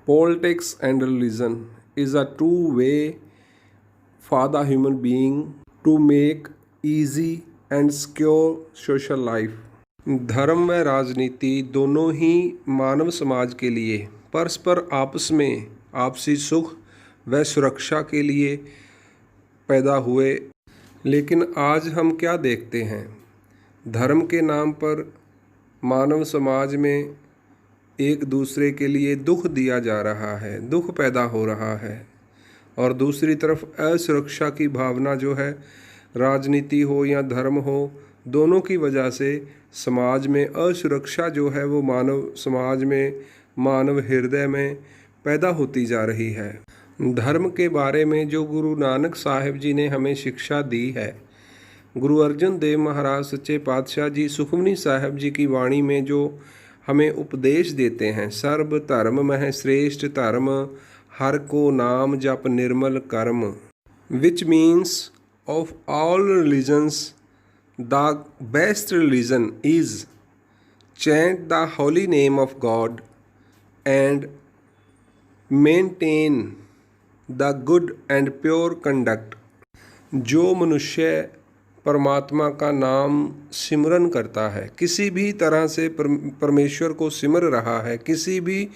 Politics and religion is a true way for the human being to make easy and secure social life. धर्म व राजनीति दोनों ही मानव समाज के लिए परस्पर आपस में आपसी सुख व सुरक्षा के लिए पैदा हुए। लेकिन आज हम क्या देखते हैं? धर्म के नाम पर मानव समाज में एक दूसरे के लिए दुख दिया जा रहा है, दुख पैदा हो रहा है। और दूसरी तरफ असुरक्षा की भावना जो है, राजनीति हो या धर्म हो, दोनों की वजह से समाज में असुरक्षा जो है वो मानव समाज में, मानव हृदय में पैदा होती जा रही है। धर्म के बारे में जो गुरु नानक साहिब जी ने हमें शिक्षा दी है, गुरु अर्जन देव महाराज सच्चे पातशाह जी सुखमनी साहिब जी की वाणी में जो हमें उपदेश देते हैं, सर्व धर्म मह श्रेष्ठ धर्म, हर को नाम जप निर्मल कर्म, which means of all religions the best religion is chant the holy name of God and maintain the good and pure conduct. जो मनुष्य परमात्मा का नाम सिमरन करता है, किसी भी तरह से परमेश्वर को सिमर रहा है, किसी भी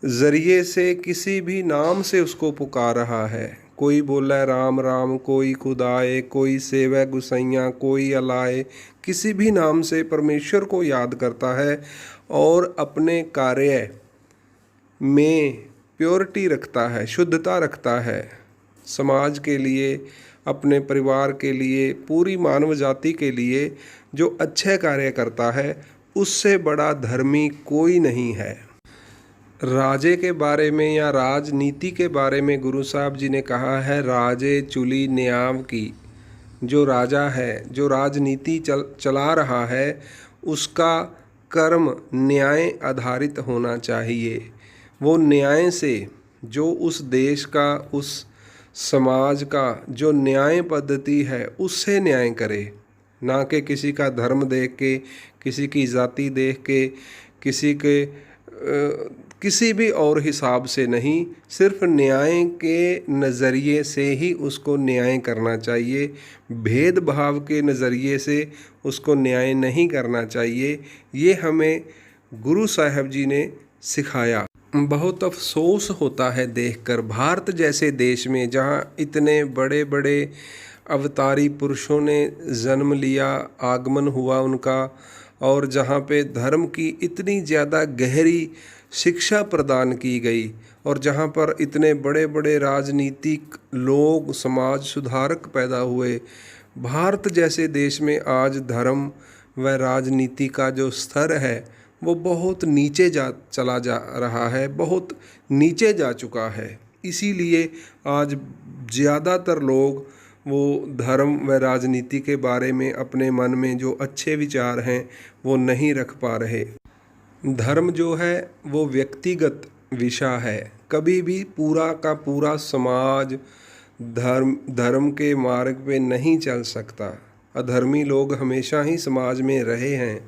ज़रिए से, किसी भी नाम से उसको पुकार रहा है, कोई बोला राम राम, कोई खुदाए, कोई सेवै गुसैया, कोई अलाए, किसी भी नाम से परमेश्वर को याद करता है और अपने कार्य में प्योरिटी रखता है, शुद्धता रखता है, समाज के लिए, अपने परिवार के लिए, पूरी मानव जाति के लिए जो अच्छे कार्य करता है, उससे बड़ा धर्मी कोई नहीं है। राजे के बारे में या राजनीति के बारे में गुरु साहब जी ने कहा है, राजे चुली न्याव की। जो राजा है, जो राजनीति चला रहा है, उसका कर्म न्याय आधारित होना चाहिए। वो न्याय से, जो उस देश का, उस समाज का जो न्याय पद्धति है, उससे न्याय करे, ना कि किसी का धर्म देख के, किसी की जाति देख के, किसी भी और हिसाब से नहीं, सिर्फ न्याय के नज़रिए से ही उसको न्याय करना चाहिए। भेदभाव के नज़रिए से उसको न्याय नहीं करना चाहिए। ये हमें गुरु साहब जी ने सिखाया। बहुत अफसोस होता है देखकर, भारत जैसे देश में जहाँ इतने बड़े बड़े अवतारी पुरुषों ने जन्म लिया, आगमन हुआ उनका, और जहाँ पे धर्म की इतनी ज़्यादा गहरी शिक्षा प्रदान की गई, और जहाँ पर इतने बड़े बड़े राजनीतिक लोग, समाज सुधारक पैदा हुए, भारत जैसे देश में आज धर्म व राजनीति का जो स्तर है वो बहुत नीचे चला जा रहा है, बहुत नीचे जा चुका है। इसीलिए आज ज़्यादातर लोग वो धर्म व राजनीति के बारे में अपने मन में जो अच्छे विचार हैं वो नहीं रख पा रहे। धर्म जो है वो व्यक्तिगत विषय है। कभी भी पूरा का पूरा समाज धर्म के मार्ग पे नहीं चल सकता। अधर्मी लोग हमेशा ही समाज में रहे हैं,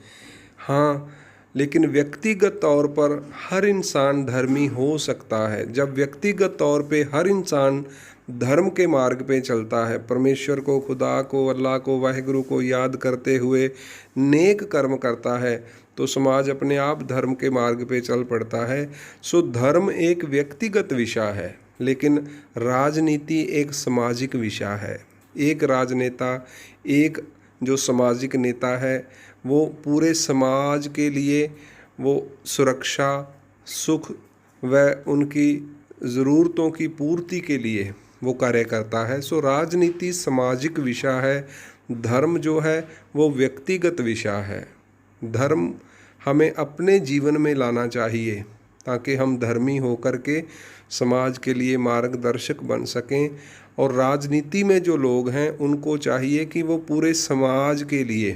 हाँ, लेकिन व्यक्तिगत तौर पर हर इंसान धर्मी हो सकता है। जब व्यक्तिगत तौर पे हर इंसान धर्म के मार्ग पे चलता है, परमेश्वर को, खुदा को, अल्लाह को, वाहिगुरु को याद करते हुए नेक कर्म करता है, तो समाज अपने आप धर्म के मार्ग पे चल पड़ता है। सो धर्म एक व्यक्तिगत विषय है, लेकिन राजनीति एक सामाजिक विषय है। एक राजनेता, एक जो सामाजिक नेता है, वो पूरे समाज के लिए वो सुरक्षा, सुख व उनकी ज़रूरतों की पूर्ति के लिए वो कार्य करता है। सो राजनीति सामाजिक विषय है, धर्म जो है वो व्यक्तिगत विषय है। धर्म हमें अपने जीवन में लाना चाहिए ताकि हम धर्मी होकर के समाज के लिए मार्गदर्शक बन सकें। और राजनीति में जो लोग हैं उनको चाहिए कि वो पूरे समाज के लिए,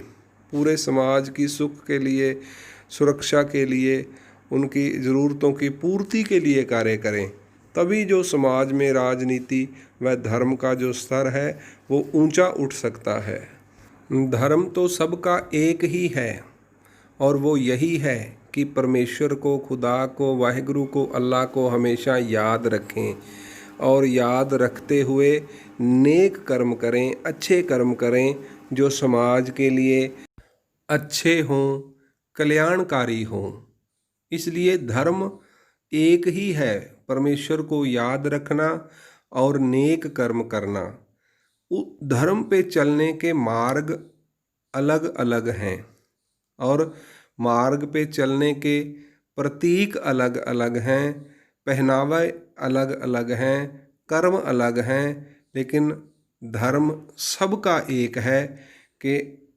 पूरे समाज की सुख के लिए, सुरक्षा के लिए, उनकी ज़रूरतों की पूर्ति के लिए कार्य करें। तभी जो समाज में राजनीति व धर्म का जो स्तर है वो ऊंचा उठ सकता है। धर्म तो सबका एक ही है और वो यही है कि परमेश्वर को, खुदा को, वाहिगुरु को, अल्लाह को हमेशा याद रखें और याद रखते हुए नेक कर्म करें, अच्छे कर्म करें जो समाज के लिए अच्छे हों, कल्याणकारी हों। इसलिए धर्म एक ही है, परमेश्वर को याद रखना और नेक कर्म करना। धर्म पे चलने के मार्ग अलग अलग हैं और मार्ग पे चलने के प्रतीक अलग अलग हैं, पहनावे अलग अलग हैं, कर्म अलग हैं, लेकिन धर्म सबका एक है कि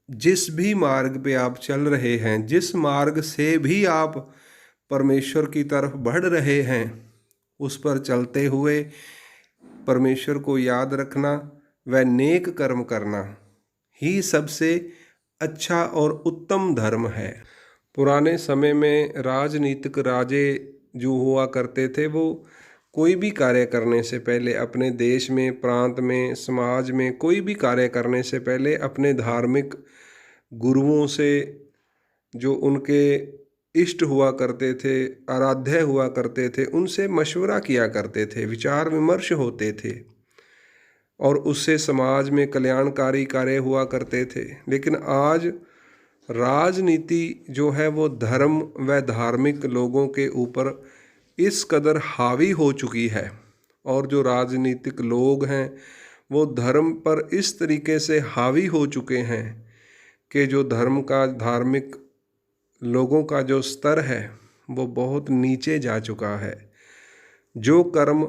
जिस भी मार्ग पे आप चल रहे हैं, जिस मार्ग से भी आप परमेश्वर की तरफ बढ़ रहे हैं, उस पर चलते हुए परमेश्वर को याद रखना व नेक कर्म करना ही सबसे अच्छा और उत्तम धर्म है। पुराने समय में राजनीतिक राजे जो हुआ करते थे, वो कोई भी कार्य करने से पहले अपने देश में, प्रांत में, समाज में कोई भी कार्य करने से पहले अपने धार्मिक गुरुओं से, जो उनके इष्ट हुआ करते थे, आराध्य हुआ करते थे, उनसे मशवरा किया करते थे, विचार विमर्श होते थे और उससे समाज में कल्याणकारी कार्य हुआ करते थे। लेकिन आज राजनीति जो है वो धर्म व धार्मिक लोगों के ऊपर इस कदर हावी हो चुकी है और जो राजनीतिक लोग हैं वो धर्म पर इस तरीके से हावी हो चुके हैं कि जो धर्म का, धार्मिक लोगों का जो स्तर है वो बहुत नीचे जा चुका है। जो कर्म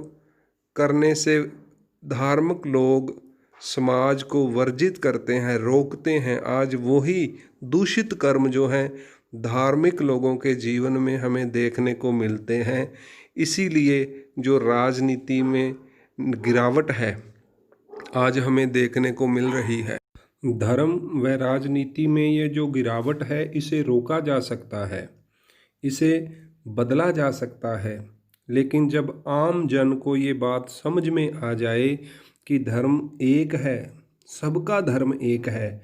करने से धार्मिक लोग समाज को वर्जित करते हैं, रोकते हैं, आज वही दूषित कर्म जो हैं धार्मिक लोगों के जीवन में हमें देखने को मिलते हैं। इसीलिए जो राजनीति में गिरावट है आज हमें देखने को मिल रही है। धर्म व राजनीति में ये जो गिरावट है इसे रोका जा सकता है, इसे बदला जा सकता है, लेकिन जब आम जन को ये बात समझ में आ जाए कि धर्म एक है, सबका धर्म एक है,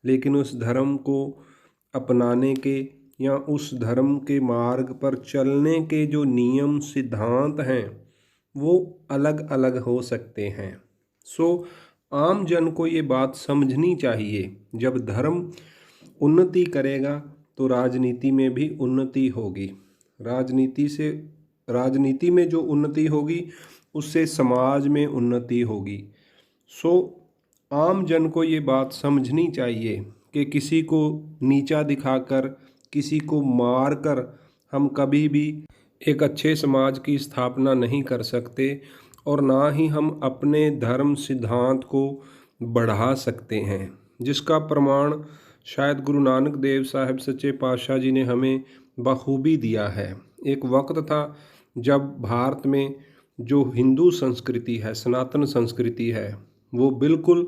लेकिन उस धर्म को अपनाने के या उस धर्म के मार्ग पर चलने के जो नियम सिद्धांत हैं वो अलग अलग हो सकते हैं। आम जन को ये बात समझनी चाहिए, जब धर्म उन्नति करेगा तो राजनीति में भी उन्नति होगी। राजनीति में जो उन्नति होगी उससे समाज में उन्नति होगी। आम जन को ये बात समझनी चाहिए कि किसी को नीचा दिखाकर, किसी को मारकर हम कभी भी एक अच्छे समाज की स्थापना नहीं कर सकते और ना ही हम अपने धर्म सिद्धांत को बढ़ा सकते हैं, जिसका प्रमाण शायद गुरु नानक देव साहब सच्चे पातशाह जी ने हमें बखूबी दिया है। एक वक्त था जब भारत में जो हिंदू संस्कृति है, सनातन संस्कृति है, वो बिल्कुल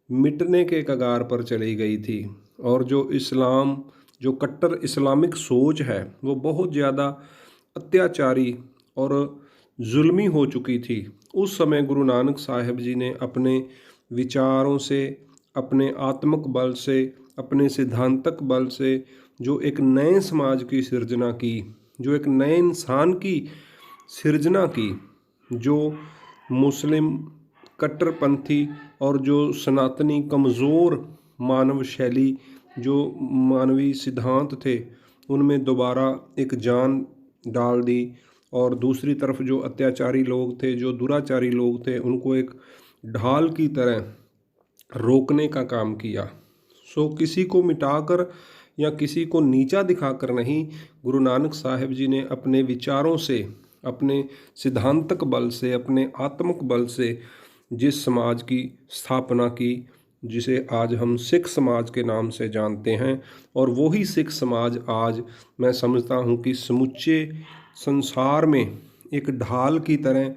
मिटने के कगार पर चली गई थी और जो इस्लाम, जो कट्टर इस्लामिक सोच है वो बहुत ज़्यादा अत्याचारी और जुल्मी हो चुकी थी। उस समय गुरु नानक साहिब जी ने अपने विचारों से, अपने आत्मक बल से, अपने सिद्धांतक बल से जो एक नए समाज की सृजना की, जो एक नए इंसान की सृजना की, जो मुस्लिम कट्टरपंथी और जो सनातनी कमज़ोर मानव शैली, जो मानवीय सिद्धांत थे, उनमें दोबारा एक जान डाल दी और दूसरी तरफ जो अत्याचारी लोग थे, जो दुराचारी लोग थे, उनको एक ढाल की तरह रोकने का काम किया। किसी को मिटाकर या किसी को नीचा दिखाकर नहीं, गुरु नानक साहिब जी ने अपने विचारों से, अपने सिद्धांतक बल से, अपने आत्मक बल से जिस समाज की स्थापना की, जिसे आज हम सिख समाज के नाम से जानते हैं, और वही सिख समाज आज मैं समझता हूँ कि समुच्चे संसार में एक ढाल की तरह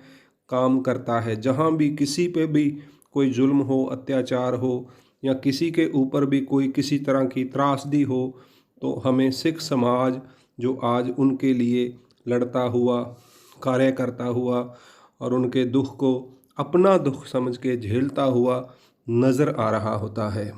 काम करता है। जहाँ भी किसी पे भी कोई जुल्म हो, अत्याचार हो या किसी के ऊपर भी कोई किसी तरह की त्रासदी हो, तो हमें सिख समाज जो आज उनके लिए लड़ता हुआ, कार्य करता हुआ और उनके दुख को अपना दुख समझ के झेलता हुआ नज़र आ रहा होता है।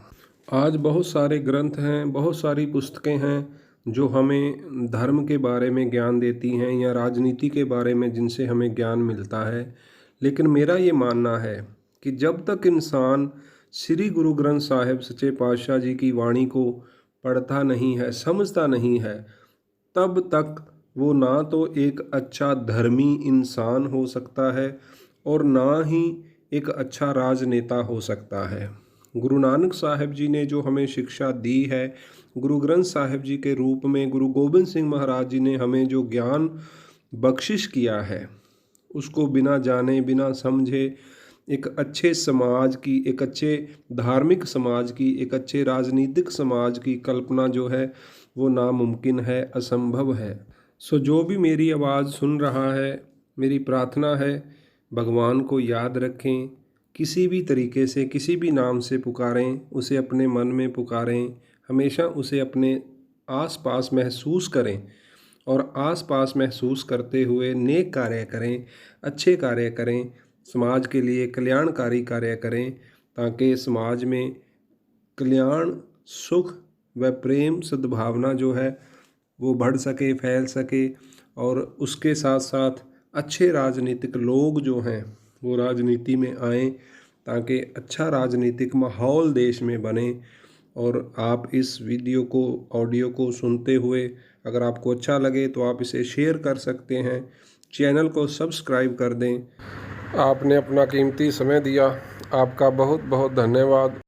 आज बहुत सारे ग्रंथ हैं, बहुत सारी पुस्तकें हैं, जो हमें धर्म के बारे में ज्ञान देती हैं या राजनीति के बारे में जिनसे हमें ज्ञान मिलता है। लेकिन मेरा ये मानना है कि जब तक इंसान श्री गुरु ग्रंथ साहिब सच्चे पातशाह जी की वाणी को पढ़ता नहीं है, समझता नहीं है, तब तक वो ना तो एक अच्छा धर्मी इंसान हो सकता है और ना ही एक अच्छा राजनेता हो सकता है। गुरु नानक साहिब जी ने जो हमें शिक्षा दी है, गुरु ग्रंथ साहिब जी के रूप में गुरु गोबिंद सिंह महाराज जी ने हमें जो ज्ञान बख्शिश किया है, उसको बिना जाने बिना समझे एक अच्छे समाज की, एक अच्छे धार्मिक समाज की, एक अच्छे राजनीतिक समाज की कल्पना जो है वो नामुमकिन है, असंभव है। सो जो भी मेरी आवाज़ सुन रहा है, मेरी प्रार्थना है भगवान को याद रखें, किसी भी तरीके से किसी भी नाम से पुकारें, उसे अपने मन में पुकारें, हमेशा उसे अपने आस-पास महसूस करें और आस-पास महसूस करते हुए नेक कार्य करें, अच्छे कार्य करें, समाज के लिए कल्याणकारी कार्य करें, ताकि समाज में कल्याण, सुख व प्रेम सद्भावना जो है वो बढ़ सके, फैल सके और उसके साथ साथ अच्छे राजनीतिक लोग जो हैं वो राजनीति में आएँ, ताकि अच्छा राजनीतिक माहौल देश में बने। और आप इस वीडियो को, ऑडियो को सुनते हुए अगर आपको अच्छा लगे तो आप इसे शेयर कर सकते हैं, चैनल को सब्सक्राइब कर दें। आपने अपना कीमती समय दिया, आपका बहुत बहुत धन्यवाद।